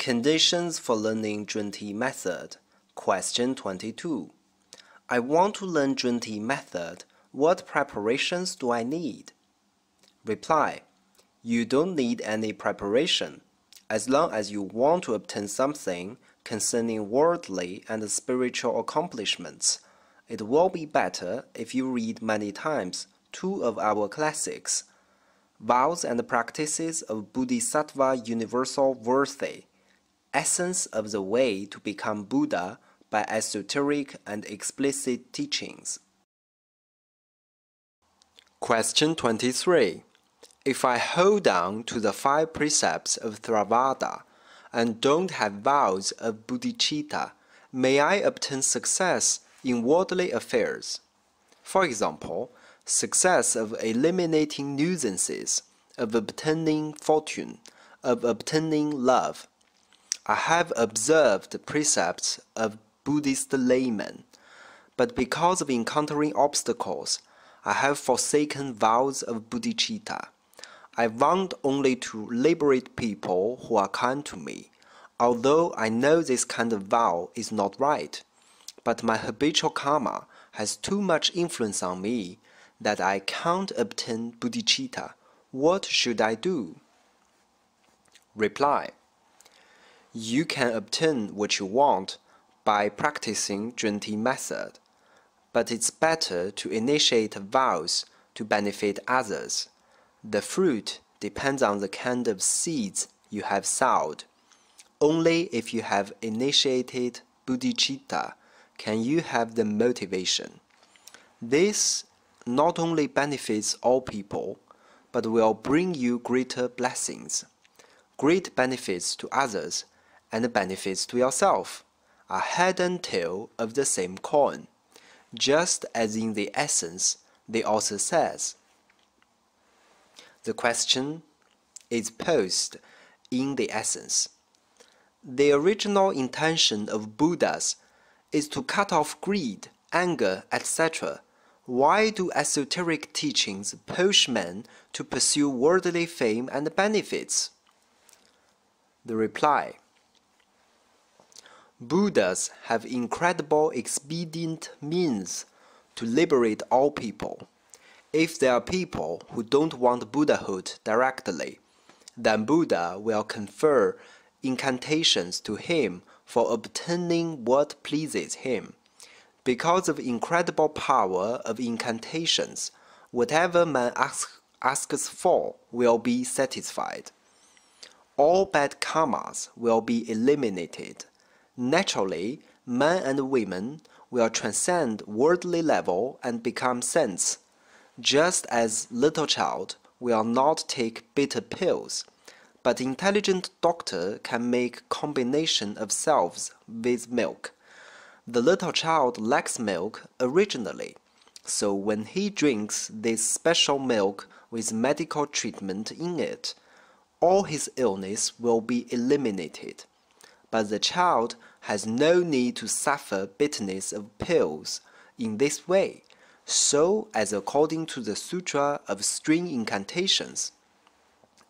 Conditions for learning Zhunti method. Question 22. I want to learn Zhunti method. What preparations do I need? Reply. You don't need any preparation. As long as you want to obtain something concerning worldly and spiritual accomplishments, it will be better if you read many times two of our classics, Vows and Practices of Bodhisattva Universal Worthy, Essence of the Way to Become Buddha by Esoteric and Explicit Teachings. Question 23. If I hold on to the 5 precepts of Theravada and don't have vows of bodhicitta, may I obtain success in worldly affairs? For example, success of eliminating nuisances, of obtaining fortune, of obtaining love. I have observed the precepts of Buddhist laymen, but because of encountering obstacles, I have forsaken vows of bodhicitta. I want only to liberate people who are kind to me, although I know this kind of vow is not right. But my habitual karma has too much influence on me that I can't obtain bodhicitta. What should I do? Reply. You can obtain what you want by practicing Zhunti method, but it's better to initiate vows to benefit others. The fruit depends on the kind of seeds you have sowed. Only if you have initiated bodhicitta can you have the motivation. This not only benefits all people, but will bring you greater blessings. Great benefits to others and benefits to yourself are head and tail of the same coin, just as in the essence the author says. The question is posed in the essence. The original intention of Buddhas is to cut off greed, anger, etc. Why do esoteric teachings push men to pursue worldly fame and benefits? The reply. Buddhas have incredible expedient means to liberate all people. If there are people who don't want Buddhahood directly, then Buddha will confer incantations to him for obtaining what pleases him. Because of incredible power of incantations, whatever man asks for will be satisfied. All bad karmas will be eliminated. Naturally, men and women will transcend worldly level and become saints, just as little child will not take bitter pills, but intelligent doctor can make combination of selves with milk. The little child lacks milk originally, so when he drinks this special milk with medical treatment in it, all his illness will be eliminated. But the child has no need to suffer bitterness of pills in this way, so as according to the Sutra of String Incantations.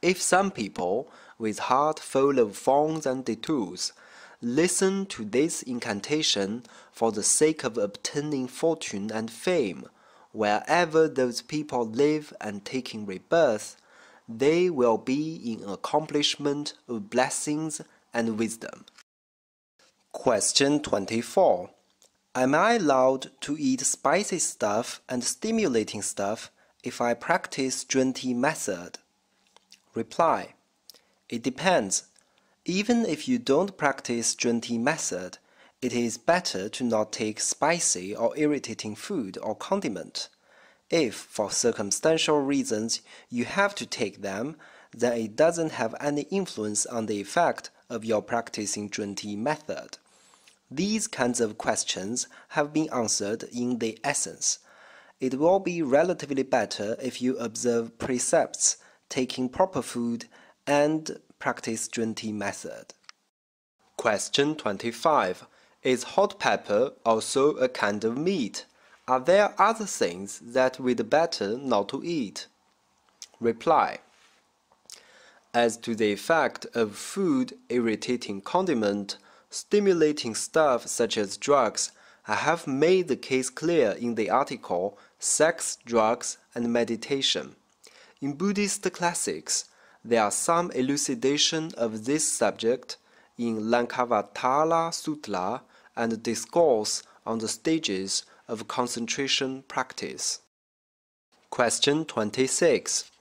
If some people, with heart full of thorns and detours, listen to this incantation for the sake of obtaining fortune and fame, wherever those people live and taking rebirth, they will be in accomplishment of blessings and wisdom. Question 24. Am I allowed to eat spicy stuff and stimulating stuff if I practice Zhunti method? Reply. It depends. Even if you don't practice Zhunti method, it is better to not take spicy or irritating food or condiment. If, for circumstantial reasons, you have to take them, then it doesn't have any influence on the effect of your practicing Zhunti method. These kinds of questions have been answered in the essence. It will be relatively better if you observe precepts, taking proper food, and practice Zhunti method. Question 25. Is hot pepper also a kind of meat? Are there other things that we'd better not to eat? Reply. As to the effect of food, irritating condiment, stimulating stuff such as drugs, I have made the case clear in the article Sex, Drugs, and Meditation. In Buddhist classics, there are some elucidation of this subject in Lankavatara Sutta and discourse on the stages of concentration practice. Question 26.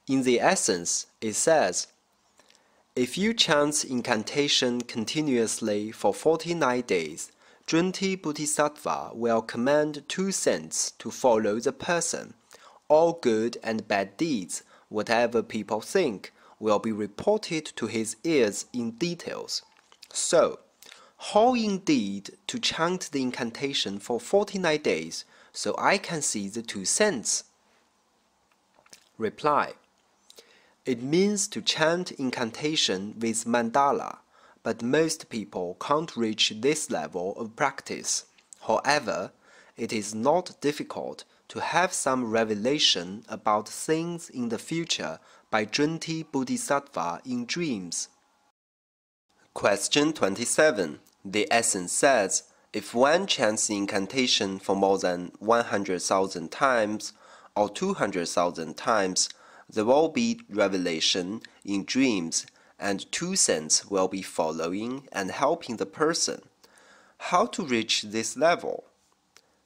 In the essence, it says, if you chant incantation continuously for 49 days, Drunti Bodhisattva will command 2 saints to follow the person. All good and bad deeds, whatever people think, will be reported to his ears in details. So, how indeed to chant the incantation for 49 days so I can see the 2 saints? Reply. It means to chant incantation with mandala, but most people can't reach this level of practice. However, it is not difficult to have some revelation about things in the future by Drunti Bodhisattva in dreams. Question 27. The essence says, if one chants the incantation for more than 100,000 times or 200,000 times, there will be revelation in dreams, and 2 saints will be following and helping the person. How to reach this level?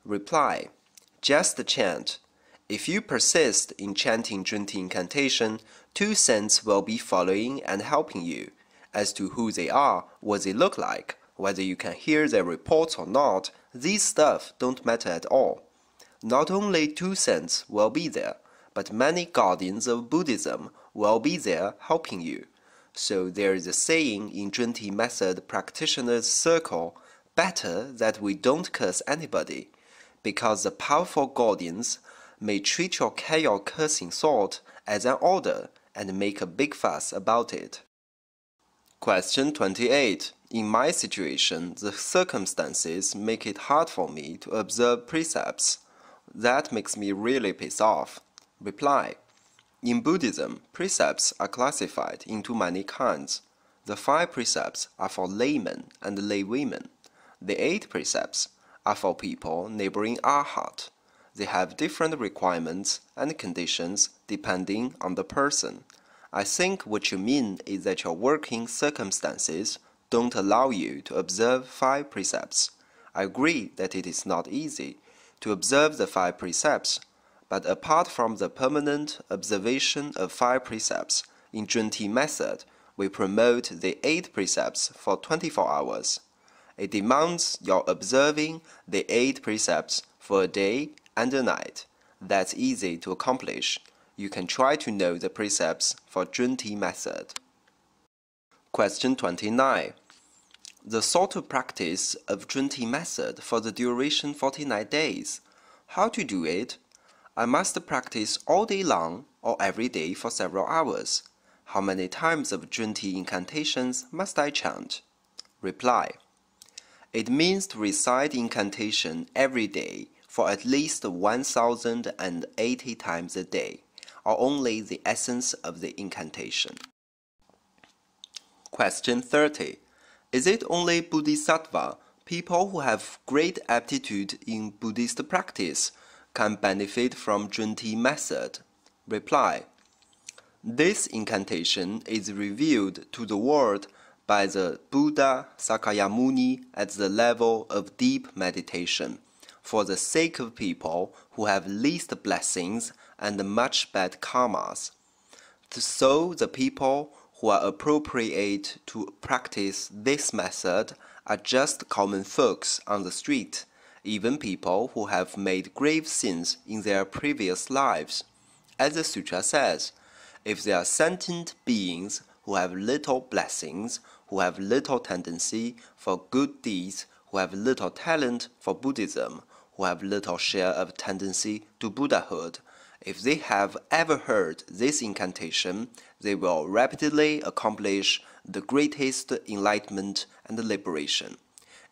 Reply. Just chant. If you persist in chanting Drunti incantation, 2 saints will be following and helping you. As to who they are, what they look like, whether you can hear their reports or not, these stuff don't matter at all. Not only 2 saints will be there, but many guardians of Buddhism will be there helping you. So there is a saying in Drunti method practitioners' circle, better that we don't curse anybody, because the powerful guardians may treat your chaos cursing thought as an order and make a big fuss about it. Question 28. In my situation, the circumstances make it hard for me to observe precepts. That makes me really pissed off. Reply. In Buddhism, precepts are classified into many kinds. The 5 precepts are for laymen and laywomen. The 8 precepts are for people neighboring Arhat. They have different requirements and conditions depending on the person. I think what you mean is that your working circumstances don't allow you to observe 5 precepts. I agree that it is not easy to observe the 5 precepts, but apart from the permanent observation of 5 precepts, in Drunti method, we promote the 8 precepts for 24 hours. It demands your observing the 8 precepts for a day and a night. That's easy to accomplish. You can try to know the precepts for Drunti method. Question 29. The sort of practice of Drunti method for the duration 49 days. How to do it? I must practice all day long or every day for several hours. How many times of Drunti incantations must I chant? Reply. It means to recite incantation every day for at least 1,080 times a day, or only the essence of the incantation. Question 30. Is it only Bodhisattva, people who have great aptitude in Buddhist practice, can benefit from Drunti method? Reply. This incantation is revealed to the world by the Buddha Sakyamuni at the level of deep meditation, for the sake of people who have least blessings and much bad karmas. So the people who are appropriate to practice this method are just common folks on the street, even people who have made grave sins in their previous lives. As the sutra says, if they are sentient beings who have little blessings, who have little tendency for good deeds, who have little talent for Buddhism, who have little share of tendency to Buddhahood, if they have ever heard this incantation, they will rapidly accomplish the greatest enlightenment and liberation.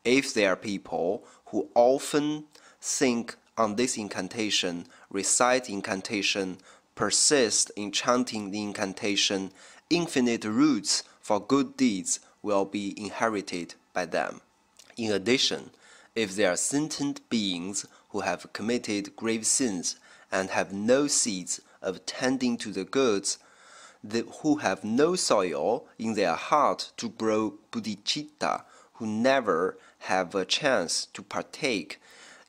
If they are people who often think on this incantation, recite incantation, persist in chanting the incantation, infinite roots for good deeds will be inherited by them. In addition, if they are sentient beings who have committed grave sins and have no seeds of tending to the goods, who have no soil in their heart to grow bodhicitta, who never have a chance to partake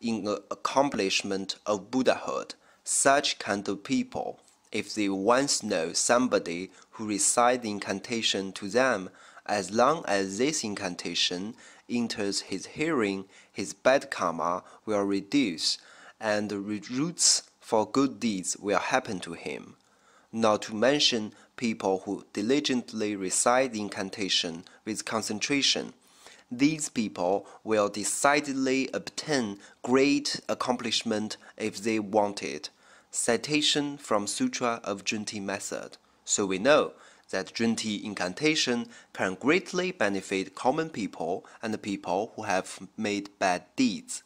in the accomplishment of Buddhahood, such kind of people, if they once know somebody who recites incantation to them, as long as this incantation enters his hearing, his bad karma will reduce, and the roots for good deeds will happen to him. Not to mention people who diligently recite the incantation with concentration. These people will decidedly obtain great accomplishment if they want it. Citation from Sutra of Junti Method. So we know that Junti incantation can greatly benefit common people and people who have made bad deeds.